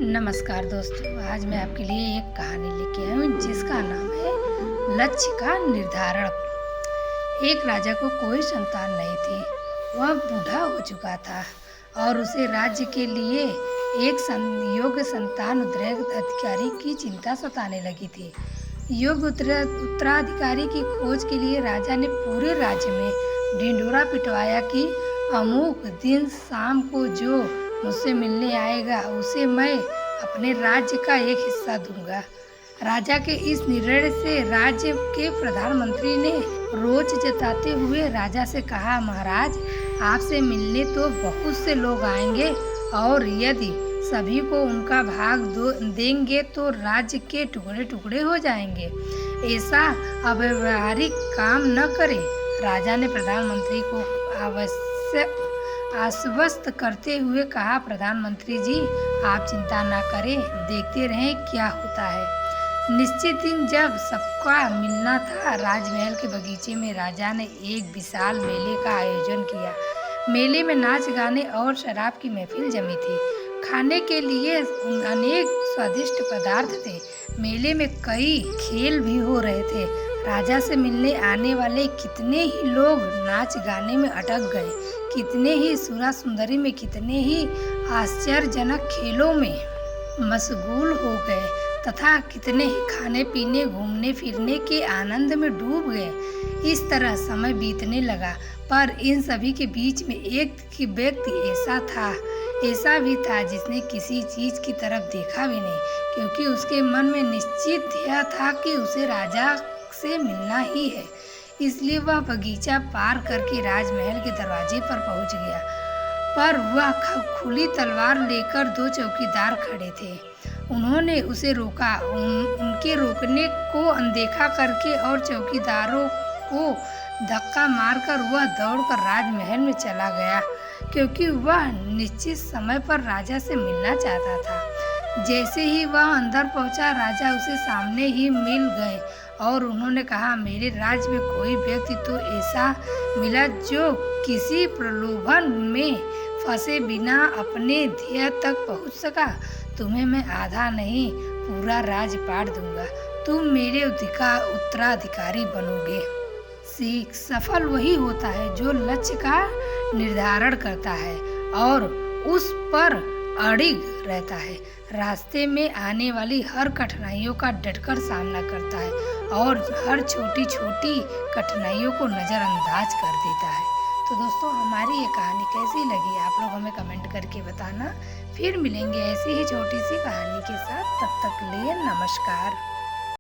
नमस्कार दोस्तों, आज मैं आपके लिए एक कहानी लेके आई हूँ जिसका नाम है लक्ष्य का निर्धारण। एक राजा को कोई संतान नहीं थी। वह बूढ़ा हो चुका था और उसे राज्य के लिए एक योग्य संतान उत्तराधिकारी की चिंता सताने लगी थी। योग्य उत्तराधिकारी की खोज के लिए राजा ने पूरे राज्य में ढिंढोरा पिटवाया कि अमुक दिन शाम को जो मुझसे मिलने आएगा उसे मैं अपने राज्य का एक हिस्सा दूंगा। राजा के इस निर्णय से राज्य के प्रधानमंत्री ने रोष जताते हुए राजा से कहा, महाराज, आपसे मिलने तो बहुत से लोग आएंगे और यदि सभी को उनका भाग देंगे तो राज्य के टुकड़े टुकड़े हो जाएंगे। ऐसा अव्यावहारिक काम न करें। राजा ने प्रधानमंत्री को आश्वस्त करते हुए कहा, प्रधानमंत्री जी, आप चिंता ना करें, देखते रहें क्या होता है। निश्चित दिन जब सबका मिलना था, राजमहल के बगीचे में राजा ने एक विशाल मेले का आयोजन किया। मेले में नाच गाने और शराब की महफिल जमी थी। खाने के लिए अनेक स्वादिष्ट पदार्थ थे। मेले में कई खेल भी हो रहे थे। राजा से मिलने आने वाले कितने ही लोग नाच गाने में अटक गए, कितने ही सुरा सुंदरी में, कितने ही आश्चर्यजनक खेलों में मशगूल हो गए तथा कितने ही खाने पीने, घूमने फिरने के आनंद में डूब गए। इस तरह समय बीतने लगा, पर इन सभी के बीच में एक व्यक्ति ऐसा भी था जिसने किसी चीज की तरफ देखा भी नहीं, क्योंकि उसके मन में निश्चित ध्येय था कि उसे राजा से मिलना ही है। इसलिए वह बगीचा पार करके राजमहल के दरवाजे पर पहुंच गया। पर वह खुली तलवार लेकर दो चौकीदार खड़े थे। उन्होंने उसे रोका। उनके रोकने को अनदेखा करके और चौकीदारों को धक्का मारकर वह दौड़कर राजमहल में चला गया, क्योंकि वह निश्चित समय पर राजा से मिलना चाहता था। जैसे ही वह अंदर पहुंचा, राजा उसे सामने ही मिल गए और उन्होंने कहा, मेरे राज्य में कोई व्यक्ति तो ऐसा मिला जो किसी प्रलोभन में फंसे बिना अपने ध्येय तक पहुंच सका। तुम्हें मैं आधा नहीं, पूरा राज बांट दूंगा। तुम मेरे उत्तराधिकारी बनोगे। सीख, सफल वही होता है जो लक्ष्य का निर्धारण करता है और उस पर अड़िग रहता है, रास्ते में आने वाली हर कठिनाइयों का डटकर सामना करता है और हर छोटी छोटी कठिनाइयों को नज़रअंदाज कर देता है। तो दोस्तों, हमारी ये कहानी कैसी लगी आप लोग हमें कमेंट करके बताना। फिर मिलेंगे ऐसी ही छोटी सी कहानी के साथ। तब तक लिए नमस्कार।